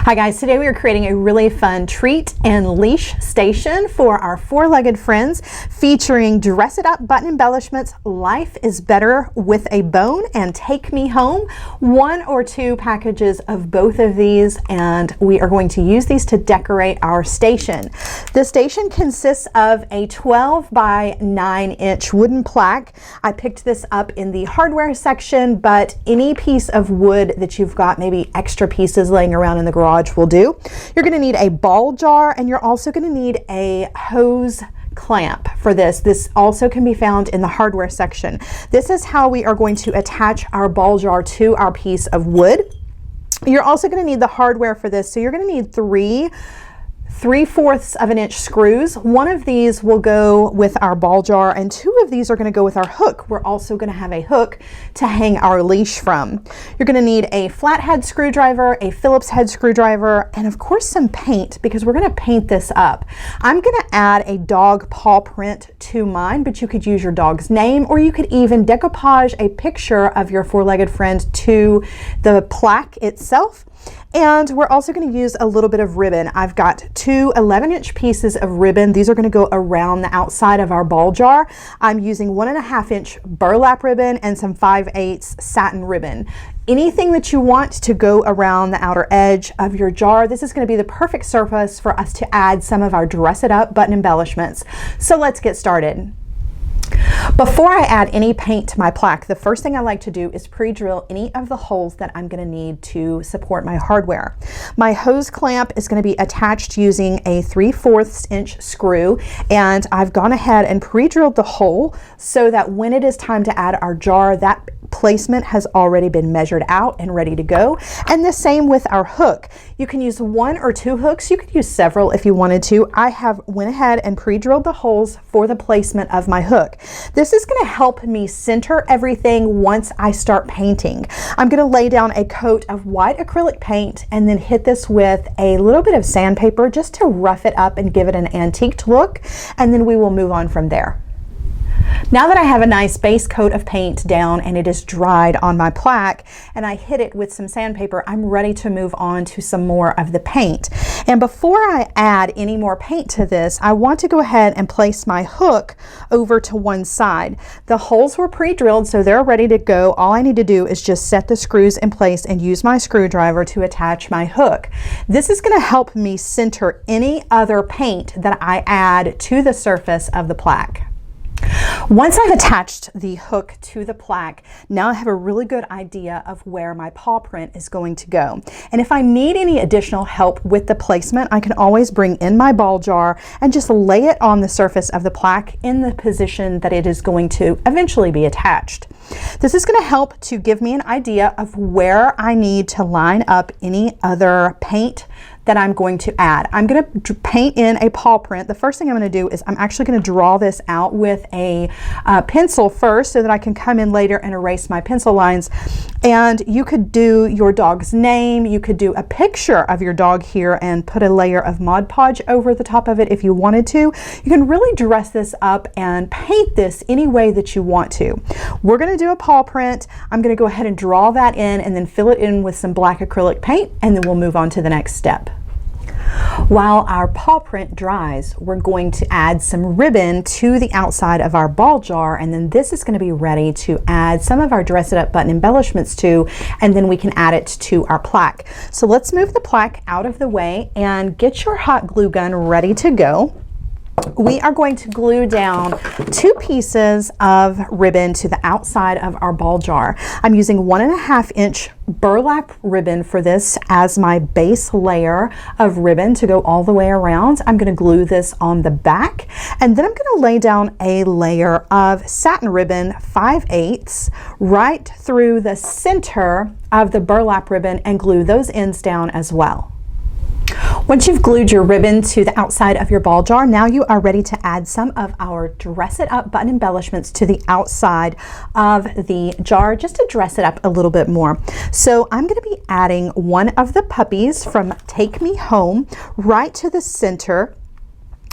Hi guys, today we are creating a really fun treat and leash station for our four-legged friends featuring Dress It Up button embellishments, Life is Better with a Bone, and Take Me Home. 1 or 2 packages of both of these, and we are going to use these to decorate our station. The station consists of a 12 by 9 inch wooden plaque. I picked this up in the hardware section, but any piece of wood that you've got, maybe extra pieces laying around in the garage, will do. You're going to need a ball jar, and you're also going to need a hose clamp for this. This also can be found in the hardware section. This is how we are going to attach our ball jar to our piece of wood. You're also going to need the hardware for this, so you're going to need 3/4 of an inch screws. 1 of these will go with our ball jar, and 2 of these are going to go with our hook. We're also going to have a hook to hang our leash from. You're going to need a flathead screwdriver, a Phillips head screwdriver, and of course some paint, because we're going to paint this up. I'm going to add a dog paw print to mine, but you could use your dog's name, or you could even decoupage a picture of your four-legged friend to the plaque itself. And we're also going to use a little bit of ribbon. I've got 2 11-inch pieces of ribbon. These are going to go around the outside of our ball jar. I'm using 1.5-inch burlap ribbon and some 5/8 satin ribbon. Anything that you want to go around the outer edge of your jar, this is going to be the perfect surface for us to add some of our Dress It Up button embellishments. So let's get started. Before I add any paint to my plaque, the first thing I like to do is pre-drill any of the holes that I'm going to need to support my hardware. My hose clamp is going to be attached using a 3/4 inch screw, and I've gone ahead and pre-drilled the hole so that when it is time to add our jar, that placement has already been measured out and ready to go. And the same with our hook. You can use 1 or 2 hooks. You could use several if you wanted to. I have went ahead and pre-drilled the holes for the placement of my hook. This is going to help me center everything once I start painting. I'm going to lay down a coat of white acrylic paint and then hit this with a little bit of sandpaper just to rough it up and give it an antiqued look, and then we will move on from there. Now that I have a nice base coat of paint down and it is dried on my plaque, and I hit it with some sandpaper, I'm ready to move on to some more of the paint. And before I add any more paint to this, I want to go ahead and place my hook over to one side. The holes were pre-drilled, so they're ready to go. All I need to do is just set the screws in place and use my screwdriver to attach my hook. This is going to help me center any other paint that I add to the surface of the plaque. Once I've attached the hook to the plaque, now I have a really good idea of where my paw print is going to go. And if I need any additional help with the placement, I can always bring in my ball jar and just lay it on the surface of the plaque in the position that it is going to eventually be attached. This is going to help to give me an idea of where I need to line up any other paint that I'm going to add. I'm going to paint in a paw print. The first thing I'm going to do is I'm actually going to draw this out with a pencil first so that I can come in later and erase my pencil lines. And you could do your dog's name. You could do a picture of your dog here and put a layer of Mod Podge over the top of it if you wanted to. You can really dress this up and paint this any way that you want to. We're going to do a paw print. I'm going to go ahead and draw that in and then fill it in with some black acrylic paint, and then we'll move on to the next step. While our paw print dries, we're going to add some ribbon to the outside of our ball jar, and then this is going to be ready to add some of our Dress It Up button embellishments to, and then we can add it to our plaque. So let's move the plaque out of the way and get your hot glue gun ready to go. We are going to glue down 2 pieces of ribbon to the outside of our ball jar. I'm using 1.5-inch burlap ribbon for this as my base layer of ribbon to go all the way around. I'm going to glue this on the back, and then I'm going to lay down a layer of satin ribbon 5/8 right through the center of the burlap ribbon and glue those ends down as well. Once you've glued your ribbon to the outside of your ball jar, now you are ready to add some of our Dress It Up button embellishments to the outside of the jar just to dress it up a little bit more. So I'm going to be adding one of the puppies from Take Me Home right to the center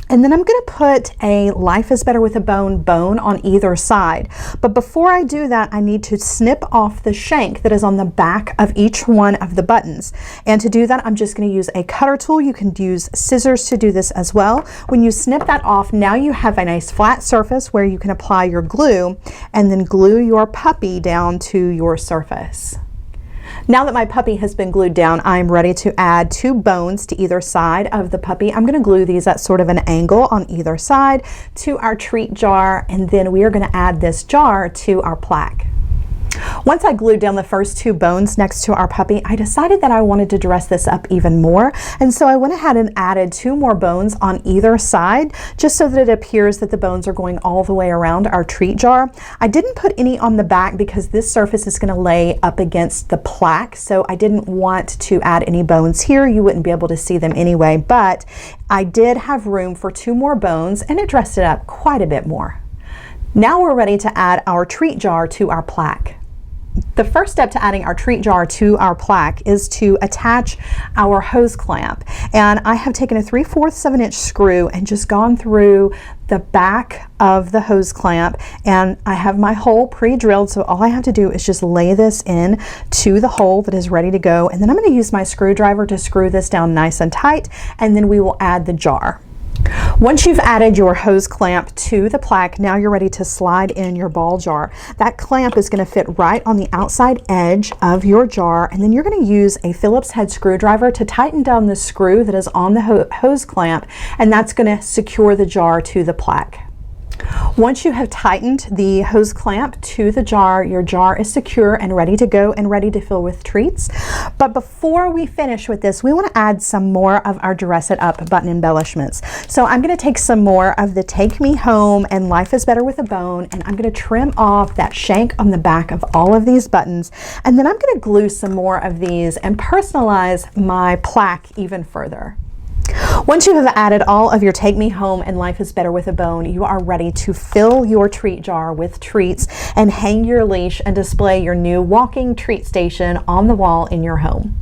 And then I'm going to put a Life is Better with a bone on either side. But before I do that, I need to snip off the shank that is on the back of each one of the buttons. And to do that, I'm just going to use a cutter tool. You can use scissors to do this as well. When you snip that off, now you have a nice flat surface where you can apply your glue and then glue your puppy down to your surface. Now that my puppy has been glued down, I'm ready to add 2 bones to either side of the puppy. I'm going to glue these at sort of an angle on either side to our treat jar, and then we are going to add this jar to our plaque. Once I glued down the first 2 bones next to our puppy, I decided that I wanted to dress this up even more, and so I went ahead and added 2 more bones on either side, just so that it appears that the bones are going all the way around our treat jar. I didn't put any on the back because this surface is going to lay up against the plaque, so I didn't want to add any bones here. You wouldn't be able to see them anyway, but I did have room for 2 more bones, and it dressed it up quite a bit more. Now we're ready to add our treat jar to our plaque. The first step to adding our treat jar to our plaque is to attach our hose clamp. And I have taken a 3/4 of an inch screw and just gone through the back of the hose clamp, and I have my hole pre-drilled, so all I have to do is just lay this in to the hole that is ready to go, and then I'm going to use my screwdriver to screw this down nice and tight, and then we will add the jar. Once you've added your hose clamp to the plaque, now you're ready to slide in your ball jar. That clamp is going to fit right on the outside edge of your jar, and then you're going to use a Phillips head screwdriver to tighten down the screw that is on the hose clamp, and that's going to secure the jar to the plaque. Once you have tightened the hose clamp to the jar, your jar is secure and ready to go and ready to fill with treats. But before we finish with this, we want to add some more of our Dress It Up button embellishments. So I'm going to take some more of the Take Me Home and Life is Better with a Bone, and I'm going to trim off that shank on the back of all of these buttons, and then I'm going to glue some more of these and personalize my plaque even further. Once you have added all of your Take Me Home and Life is Better with a Bone, you are ready to fill your treat jar with treats and hang your leash and display your new walking treat station on the wall in your home.